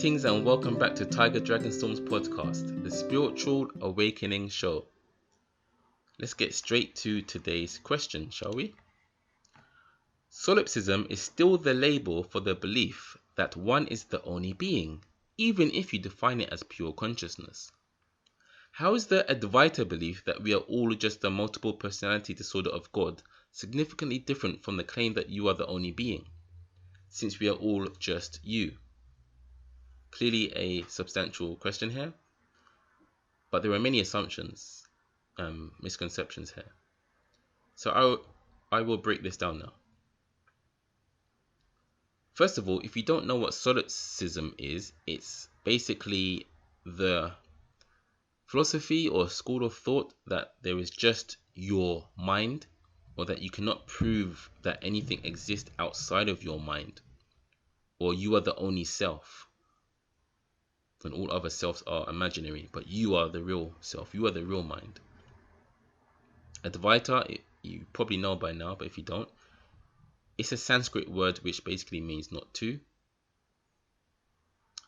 Greetings and welcome back to Tiger Dragonstorm's podcast, the Spiritual Awakening Show. Let's get straight to today's question, shall we? Solipsism is still the label for the belief that one is the only being, even if you define it as pure consciousness. How is the Advaita belief that we are all just a multiple personality disorder of God significantly different from the claim that you are the only being, since we are all just you? Clearly a substantial question here, but there are many assumptions, misconceptions here. So I will break this down now. First of all, if you don't know what Solipsism is, it's basically the philosophy or school of thought that there is just your mind, or that you cannot prove that anything exists outside of your mind, or you are the only self, when all other selves are imaginary, but you are the real self, you are the real mind. Advaita, you probably know by now, but if you don't, it's a Sanskrit word which basically means not two,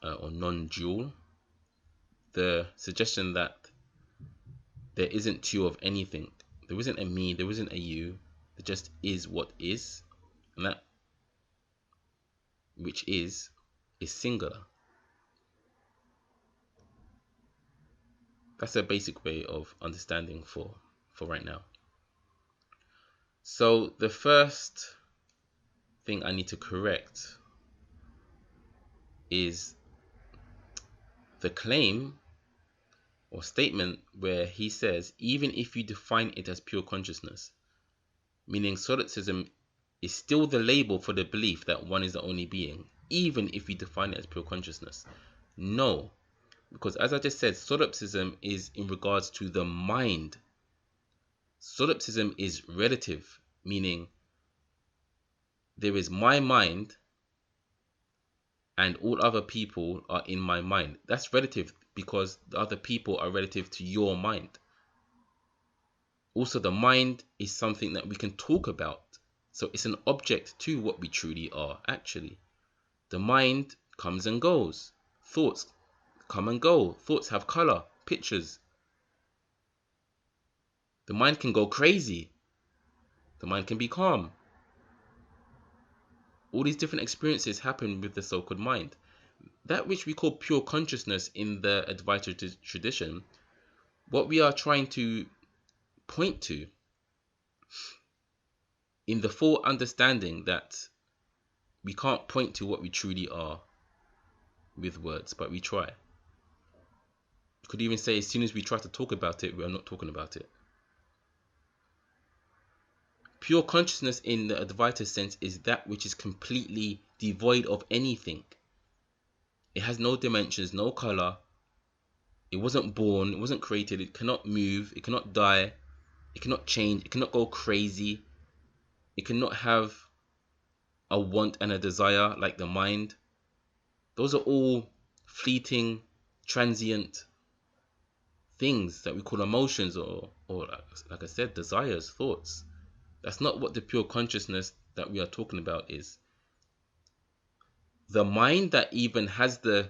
or non-dual. The suggestion that there isn't two of anything. There isn't a me, there isn't a you. There just is what is. And that which is singular. That's a basic way of understanding for right now. So the first thing I need to correct is the claim or statement where he says, even if you define it as pure consciousness, meaning Solipsism is still the label for the belief that one is the only being, even if you define it as pure consciousness. No, because as I just said, Solipsism is in regards to the mind. Solipsism is relative, meaning there is my mind and all other people are in my mind. That's relative because the other people are relative to your mind. Also, the mind is something that we can talk about. So it's an object to what we truly are, actually. The mind comes and goes. Thoughts come and go. Thoughts have color, pictures. The mind can go crazy. The mind can be calm. All these different experiences happen with the so-called mind. That which we call pure consciousness in the Advaita tradition, what we are trying to point to in the full understanding that we can't point to what we truly are with words, but we try. You could even say as soon as we try to talk about it, we are not talking about it. Pure consciousness in the Advaita sense is that which is completely devoid of anything. It has no dimensions, no color. It wasn't born, it wasn't created, it cannot move, it cannot die, it cannot change, it cannot go crazy. It cannot have a want and a desire like the mind. Those are all fleeting, transient things that we call emotions or like I said, desires, thoughts. That's not what the pure consciousness that we are talking about is. The mind that even has the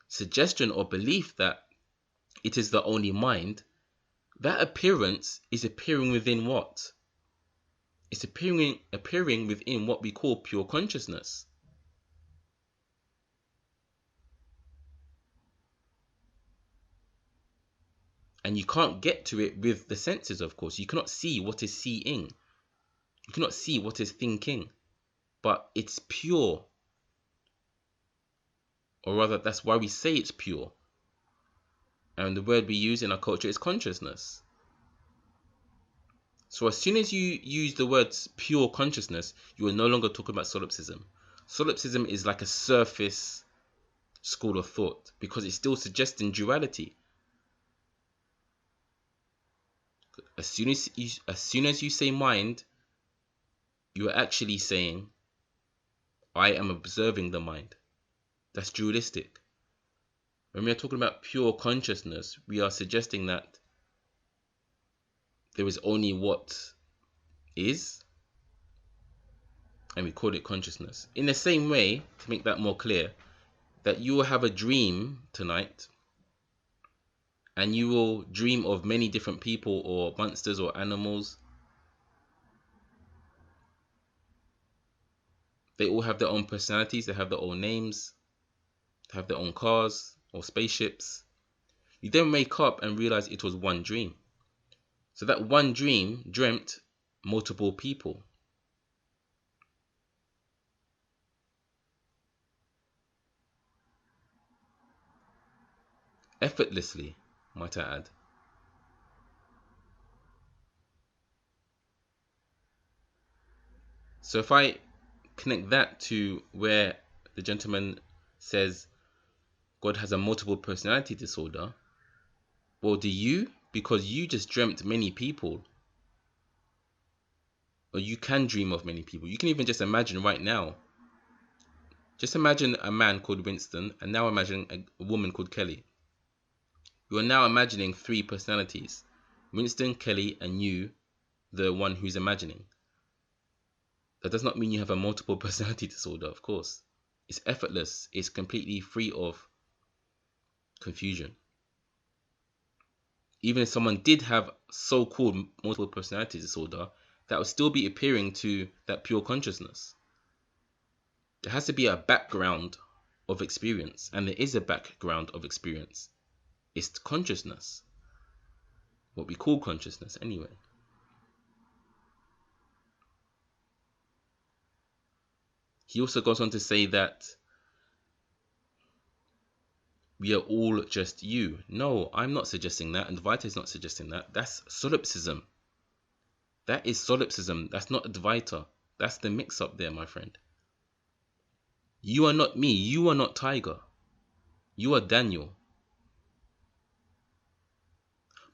suggestion or belief that it is the only mind, that appearance is appearing within what? It's appearing within what we call pure consciousness. And you can't get to it with the senses, of course. You cannot see what is seeing. You cannot see what is thinking. But it's pure. Or rather, that's why we say it's pure. And the word we use in our culture is consciousness. So as soon as you use the words pure consciousness, you are no longer talking about solipsism. Solipsism is like a surface school of thought because it's still suggesting duality. As soon as you say mind, you are actually saying, I am observing the mind. That's dualistic. When we are talking about pure consciousness, we are suggesting that there is only what is, and we call it consciousness. In the same way, to make that more clear, that you will have a dream tonight, and you will dream of many different people or monsters or animals. They all have their own personalities, they have their own names, they have their own cars or spaceships. You then wake up and realize it was one dream. So that one dream dreamt multiple people. Effortlessly, might I add. So if I connect that to where the gentleman says God has a multiple personality disorder, well, do you? Because you just dreamt many people, or you can dream of many people. You can even just imagine right now. Just imagine a man called Winston, and now imagine a woman called Kelly. You are now imagining three personalities: Winston, Kelly, and you, the one who's imagining. That does not mean you have a multiple personality disorder, of course. It's effortless. It's completely free of confusion. Even if someone did have so-called multiple personality disorder, that would still be appearing to that pure consciousness. There has to be a background of experience, and there is a background of experience. It's consciousness. What we call consciousness, anyway. He also goes on to say that we are all just you. No, I'm not suggesting that, and Advaita is not suggesting that. That's solipsism. That is solipsism. That's not Advaita. That's the mix-up there, my friend. You are not me. You are not Tiger. You are Daniel.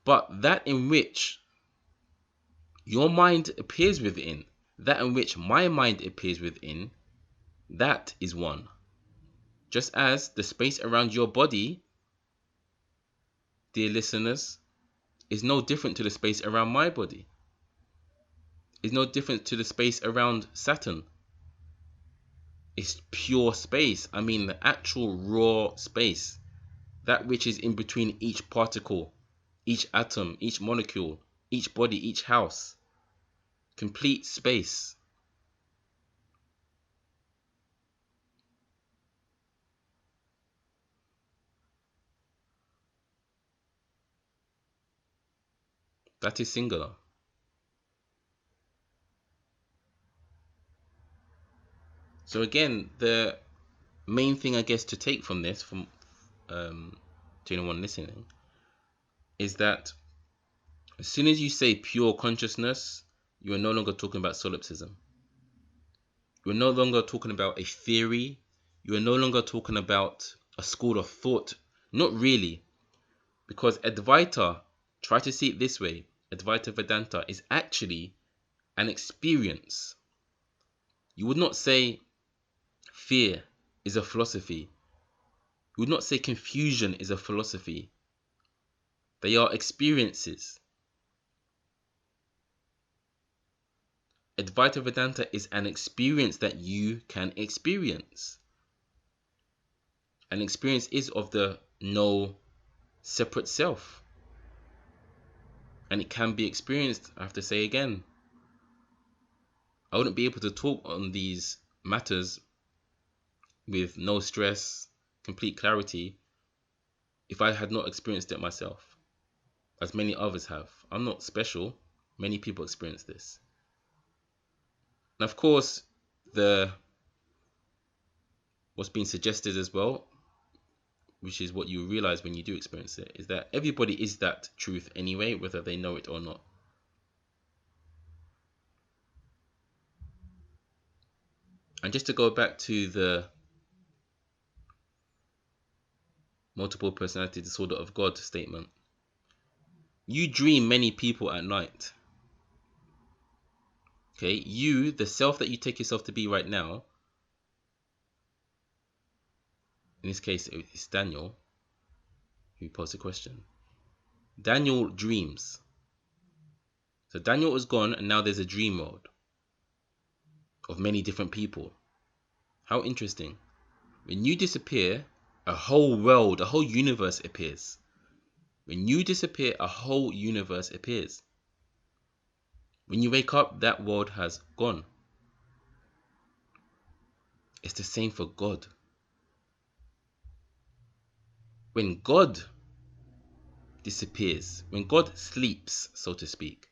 But that in which your mind appears within, that in which my mind appears within, that is one. Just as the space around your body, dear listeners, is no different to the space around my body. Is no different to the space around Saturn. It's pure space. I mean the actual raw space. That which is in between each particle, each atom, each molecule, each body, each house. Complete space. That is singular. So again, the main thing I guess to take from this, from to anyone listening, is that as soon as you say pure consciousness, you are no longer talking about solipsism. You are no longer talking about a theory. You are no longer talking about a school of thought. Not really. Because Advaita, try to see it this way, Advaita Vedanta is actually an experience. You would not say fear is a philosophy. You would not say confusion is a philosophy. They are experiences. Advaita Vedanta is an experience that you can experience. An experience is of the no separate self. And it can be experienced, I have to say again. I wouldn't be able to talk on these matters with no stress, complete clarity, if I had not experienced it myself, as many others have. I'm not special. Many people experience this. And of course, what's being suggested as well, which is what you realize when you do experience it, is that everybody is that truth anyway, whether they know it or not. And just to go back to the multiple personality disorder of God statement, you dream many people at night. Okay, you, the self that you take yourself to be right now, in this case it's Daniel who posed the question. Daniel dreams. So Daniel is gone and now there's a dream world of many different people. How interesting. When you disappear, a whole world, a whole universe appears. When you disappear, a whole universe appears. When you wake up, that world has gone. It's the same for God. When God disappears, when God sleeps, so to speak,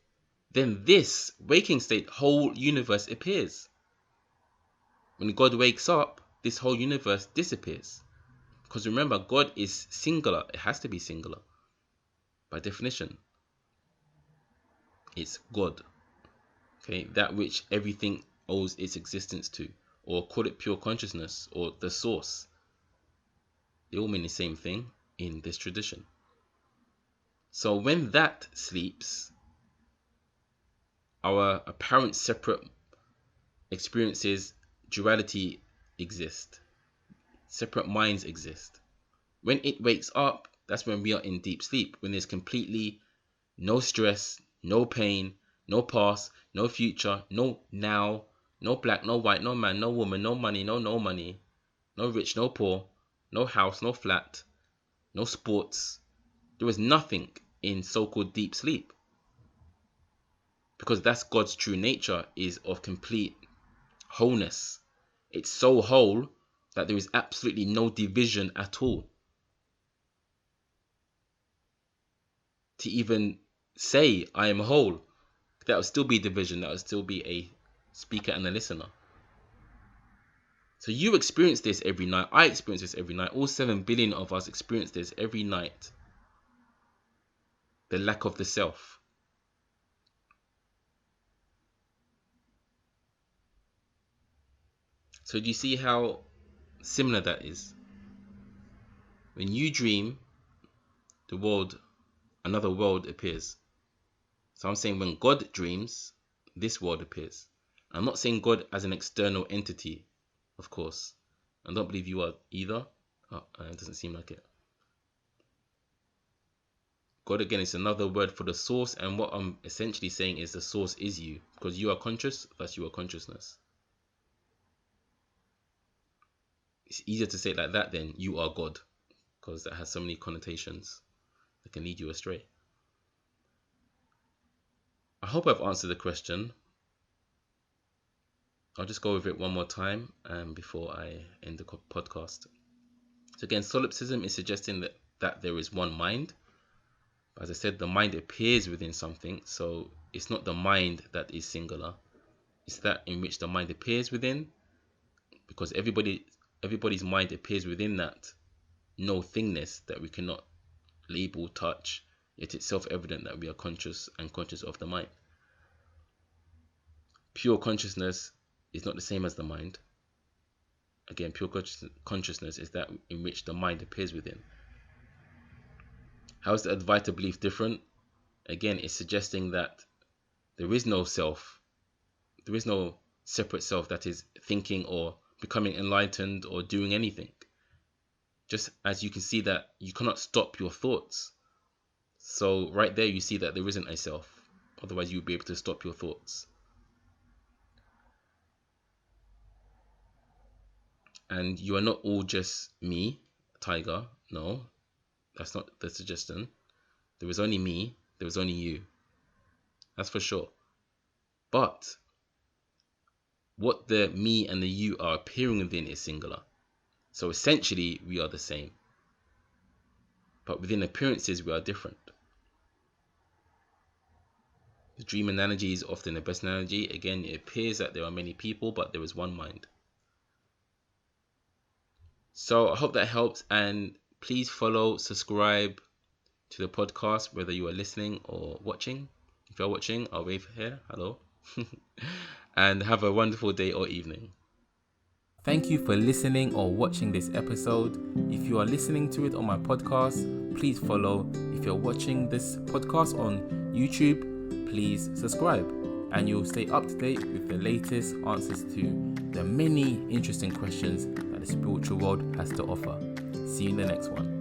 then this waking state, whole universe appears. When God wakes up, this whole universe disappears. Because remember, God is singular. It has to be singular. By definition, it's God. Okay, that which everything owes its existence to. Or call it pure consciousness or the source. They all mean the same thing in this tradition. So when that sleeps, our apparent separate experiences, duality exist. Separate minds exist. When it wakes up, that's when we are in deep sleep. When there's completely no stress, no pain, no past, no future, no now, no black, no white, no man, no woman, no money, no money, no rich, no poor, no house, no flat, no sports. There is nothing in so-called deep sleep. Because that's God's true nature, is of complete wholeness. It's so whole that there is absolutely no division at all. To even say I am whole, that would still be division. That would still be a speaker and a listener. So you experience this every night. I experience this every night. All 7 billion of us experience this every night. The lack of the self. So do you see how similar that is? When you dream, the world, another world appears. So I'm saying when God dreams, this world appears. I'm not saying God as an external entity, of course. I don't believe you are either. It doesn't seem like it. God, again, is another word for the source, and what I'm essentially saying is the source is you. Because you are conscious, thus you are consciousness. It's easier to say it like that than you are God, because that has so many connotations that can lead you astray. I hope I've answered the question. I'll just go over it one more time before I end the podcast. So again, solipsism is suggesting that there is one mind. As I said, the mind appears within something, so it's not the mind that is singular. It's that in which the mind appears within, because everybody's mind appears within that no thingness that we cannot label, touch, yet it's self-evident that we are conscious and conscious of the mind. Pure consciousness is not the same as the mind. Again, pure consciousness is that in which the mind appears within. How is the Advaita belief different? Again, it's suggesting that there is no self. There is no separate self that is thinking or becoming enlightened or doing anything. Just as you can see that you cannot stop your thoughts. So right there you see that there isn't a self. Otherwise you would be able to stop your thoughts. And you are not all just me, Tiger. No, that's not the suggestion. There is only me. There is only you. That's for sure. But what the me and the you are appearing within is singular. So essentially, we are the same. But within appearances, we are different. The dream analogy is often the best analogy. Again, it appears that there are many people, but there is one mind. So I hope that helps, and please follow, subscribe to the podcast, whether you are listening or watching. If you are watching, I'll wave here. Hello. And have a wonderful day or evening. Thank you for listening or watching this episode. If you are listening to it on my podcast, please follow. If you're watching this podcast on YouTube, please subscribe, and you'll stay up to date with the latest answers to the many interesting questions that the spiritual world has to offer. See you in the next one.